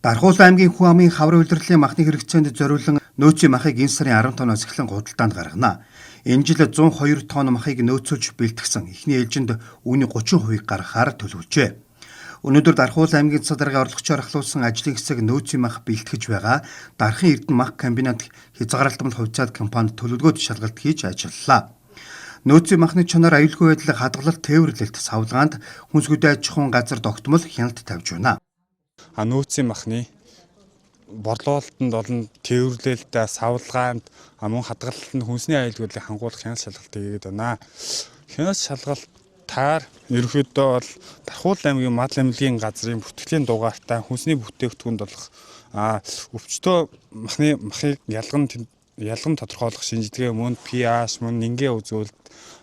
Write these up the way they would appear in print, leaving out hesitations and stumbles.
Дархуул аймгийн Хүн амын хавар улирлын махны хэрэгцээнд зориулан нөөцийн махыг энэ сарын 15-наас эхлэн худалдаанд гаргана. Энэ жил 102 тонн махыг нөөцөж бэлтгэсэн. Эхний ээлжинд үүний 30% гаргахаар төлөвлөжээ. Өнөөдөр Дархуул аймгийн цэцэд даргын орлогчоор ахлуулсан ажлын хэсэг нөөцийн мах бэлтгэж байгаа. Дархан Эрдэнэ мах комбинат хязгаарлалтмал хувьцаат компанид төлөвлөгөөт шалгалт хийж ажиллалаа. Нөөцийн махны чанар аюулгүй байдлыг хадгалалт, тээвэрлэлт, савлгаанд хүнсгүдээ аж ахуйн газар тогтмол хяналт тавьж байна. Нөөцийн махны борлуулалтанд болон тээвэрлэлтээ савлгаанд мөн хадгалалтанд хүнсний аюулгүйдлийг хангуулах хяналт шалгалт хийгээд байна. Хяналт шалгалтаар ерөнхийдөө бол Дархуул аймгийн мал амилгын газрын бүртгэлийн дугаартай хүнсний бүтээгдэхүүнд болох өвчтөө махыг ялган тодорхойлох шинжилгээ мөн pH мөн нингээ үзүүлэлт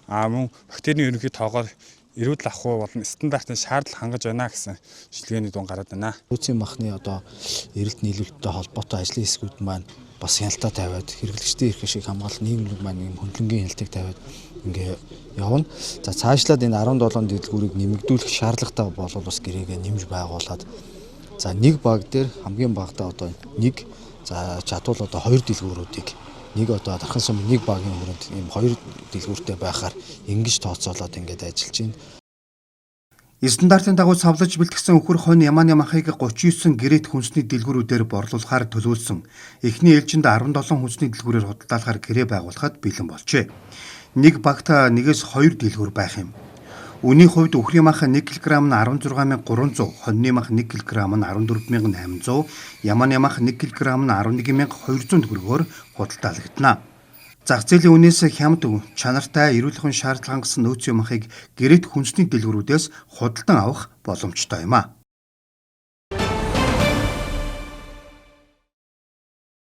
мөн бактерийн ерөнхий тоогоор эрүүл ахуй болон стандартын шаардлага хангаж байна гэсэн шилгээний дуун гараад байна. Нөөцийн махны эрэлт нийлүүлэлттэй холбоотой ажлын хэсгүүд маань бас хяналтаа тавиад хэрэглэгчдийн эрх ашиг хамгаалах нийгмийн маань хөндлөнгийн хяналтыг тавиад ингээ явна. За цаашлаад энэ 17 дэлгүүрийг нэмэгдүүлэх шаардлагатай болвол бас гэрээгээ нэмж байгуулад за нэг баг дээр хамгийн багадаа нэг чадвал 2 дэлгүүрүүдийг нэг Дархан сумын нэг багийн өрөөнд ийм 2 дэлгүүртэй байхаар ингэж тооцоолоод ингээд ажиллаж байна. Стандартын дагуу савлаж бэлтгэсэн өхөр хонь ямааны махыг 39 гэрээт хүнсний дэлгүүрүүдээр борлуулахаар төлөвлөсөн. Эхний ээлжинд 17 хүнсний дэлгүүрээр худалдаалахаар гэрээ байгуулахад бэлэн болжээ. Нэг багт 1-2 дэлгүүр байх юм. Үүний хувьд үхрийн мах 1 кг нь 16,300, хоньны мах 1 кг нь 14,800, ямааны мах 1 кг нь 11,200 төгрөгөөр худалдаалагдана. Зах зээлийн үнээс хямд чанартай эрүүл ахуйн шаардлага хангасан нөөцийн махыг гэрээт хүнсний дэлгүүрүүдээс худалдан авах боломжтой юм а.